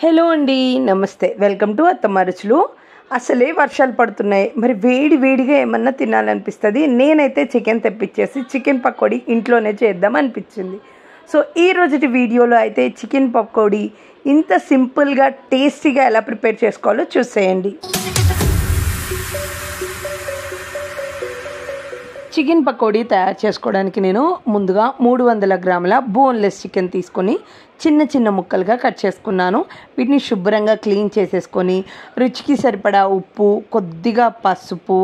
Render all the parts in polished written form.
Hello అండి, నమస్తే. Welcome to అత్తమ్మ రుచులు. అసలే వర్షాలు పడుతున్నాయి, మరి వేడి వేడిగా ఏమన్నా తినాలనిపిస్తుంది. నేనైతే చికెన్ తెప్పించేసి చికెన్ పకోడీ ఇంట్లోనే చేద్దాం అనిపించింది. సో ఈ రోజుటి వీడియోలో అయితే చికెన్ పకోడీ ఇంత సింపుల్గా టేస్టీగా ఎలా ప్రిపేర్ చేసుకోవాలో చూసేయండి. చికెన్ పకోడీ తయారు చేసుకోవడానికి నేను ముందుగా 300 గ్రాముల బోన్లెస్ చికెన్ తీసుకొని చిన్న చిన్న ముక్కలుగా కట్ చేసుకున్నాను. వీటిని శుభ్రంగా క్లీన్ చేసేసుకొని రుచికి సరిపడా ఉప్పు, కొద్దిగా పసుపు,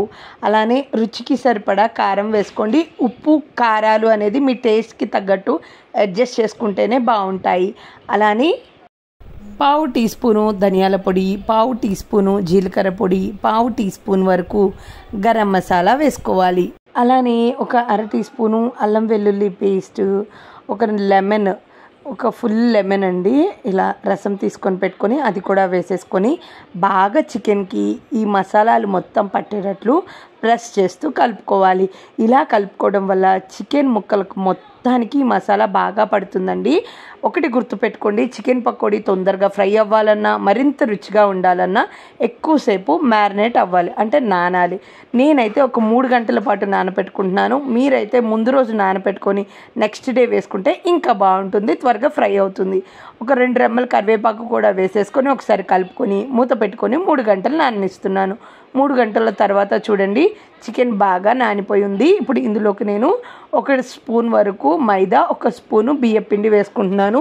అలానే రుచికి సరిపడా కారం వేసుకోండి. ఉప్పు కారాలు అనేది మీ టేస్ట్కి తగ్గట్టు అడ్జస్ట్ చేసుకుంటేనే బాగుంటాయి. అలానే పావు టీ స్పూను ధనియాల పొడి, పావు టీ స్పూను జీలకర్ర పొడి, పావు టీ స్పూన్ వరకు గరం మసాలా వేసుకోవాలి. అలానే ఒక అర టీ స్పూను అల్లం వెల్లుల్లి పేస్ట్, ఒక లెమన్, ఒక ఫుల్ లెమన్ అండి, ఇలా రసం తీసుకొని పెట్టుకొని అది కూడా వేసేసుకొని బాగా చికెన్కి ఈ మసాలాలు మొత్తం పట్టేటట్లు ప్రెస్ చేస్తూ కలుపుకోవాలి. ఇలా కలుపుకోవడం వల్ల చికెన్ ముక్కలకు మొత్తానికి మసాలా బాగా పడుతుందండి. ఒకటి గుర్తుపెట్టుకోండి, చికెన్ పకోడీ తొందరగా ఫ్రై అవ్వాలన్నా, మరింత రుచిగా ఉండాలన్నా ఎక్కువసేపు మ్యారినేట్ అవ్వాలి, అంటే నానాలి. నేనైతే ఒక 3 గంటల పాటు నానబెట్టుకుంటున్నాను. మీరైతే ముందు రోజు నానబెట్టుకొని నెక్స్ట్ డే వేసుకుంటే ఇంకా బాగుంటుంది, త్వరగా ఫ్రై అవుతుంది. ఒక 2 రెమ్మల కరివేపాకు కూడా వేసేసుకొని ఒకసారి కలుపుకొని మూత పెట్టుకొని 3 గంటలు నాననిస్తున్నాను. 3 గంటల తర్వాత చూడండి, చికెన్ బాగా నానిపోయి ఉంది. ఇప్పుడు ఇందులోకి నేను 1 స్పూన్ వరకు మైదా, 1 స్పూను బియ్యపిండి వేసుకుంటున్నాను.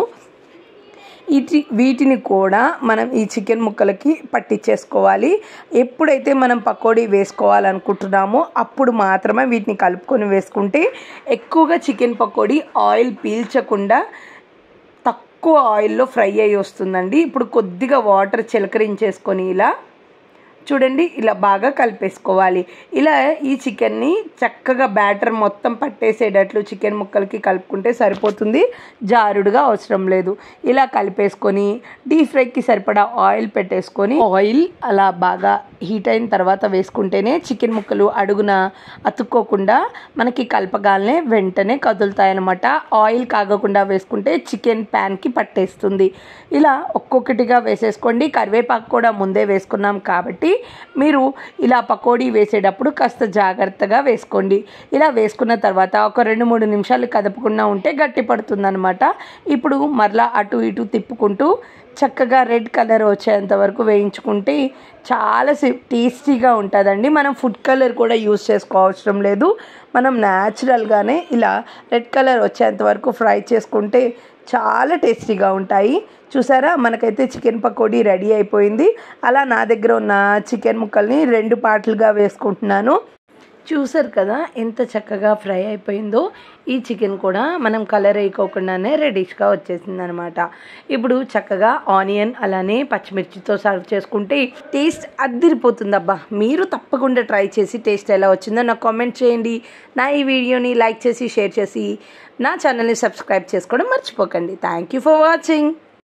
వీటిని కూడా మనం ఈ చికెన్ ముక్కలకి పట్టించేసుకోవాలి. ఎప్పుడైతే మనం పకోడీ వేసుకోవాలనుకుంటున్నామో అప్పుడు మాత్రమే వీటిని కలుపుకొని వేసుకుంటే ఎక్కువగా చికెన్ పకోడీ ఆయిల్ పీల్చకుండా తక్కువ ఆయిల్లో ఫ్రై అయ్యి వస్తుందండి. ఇప్పుడు కొద్దిగా వాటర్ చిలకరించేసుకొని ఇలా చూడండి, ఇలా బాగా కలిపేసుకోవాలి. ఇలా ఈ చికెన్ని చక్కగా బ్యాటర్ మొత్తం పట్టేసేటట్లు చికెన్ ముక్కలకి కలుపుకుంటే సరిపోతుంది, జారుడుగా అవసరం లేదు. ఇలా కలిపేసుకొని డీప్ ఫ్రైకి సరిపడా ఆయిల్ పెట్టేసుకొని ఆయిల్ అలా బాగా హీట్ అయిన తర్వాత వేసుకుంటేనే చికెన్ ముక్కలు అడుగున అతుక్కోకుండా మనకి కలపగానే వెంటనే కదులుతాయన్నమాట. ఆయిల్ కాగకుండా వేసుకుంటే చికెన్ ప్యాన్కి పట్టేస్తుంది. ఇలా ఒక్కొక్కటిగా వేసేసుకోండి. కరివేపాకు కూడా ముందే వేసుకున్నాం కాబట్టి మీరు ఇలా పకోడీ వేసేటప్పుడు కాస్త జాగ్రత్తగా వేసుకోండి. ఇలా వేసుకున్న తర్వాత ఒక 2-3 నిమిషాలు కదపకుండా ఉంటే గట్టి పడుతుందన్నమాట. ఇప్పుడు మరలా అటు ఇటు తిప్పుకుంటూ చక్కగా రెడ్ కలర్ వచ్చేంత వరకు వేయించుకుంటే చాలా టేస్టీగా ఉంటుందండి. మనం ఫుడ్ కలర్ కూడా యూజ్ చేసుకోవసరం లేదు. మనం న్యాచురల్గానే ఇలా రెడ్ కలర్ వచ్చేంత వరకు ఫ్రై చేసుకుంటే చాలా టేస్టీగా ఉంటాయి. చూసారా, మనకైతే చికెన్ పకోడీ రెడీ అయిపోయింది. అలా నా దగ్గర ఉన్న చికెన్ ముక్కల్ని 2 పార్ట్లుగా వేసుకుంటున్నాను. చూసారు కదా ఎంత చక్కగా ఫ్రై అయిపోయిందో. ఈ చికెన్ కూడా మనం కలర్ వేయకోకుండానే రెడీష్గా వచ్చేసింది అనమాట. ఇప్పుడు చక్కగా ఆనియన్ అలానే పచ్చిమిర్చితో సర్వ్ చేసుకుంటే టేస్ట్ అద్దిరిపోతుంది. అబ్బా, మీరు తప్పకుండా ట్రై చేసి టేస్ట్ ఎలా వచ్చిందో నాకు కామెంట్ చేయండి. నా ఈ వీడియోని లైక్ చేసి షేర్ చేసి నా ఛానల్ని సబ్స్క్రైబ్ చేసుకోవడం మర్చిపోకండి. Thank you for watching.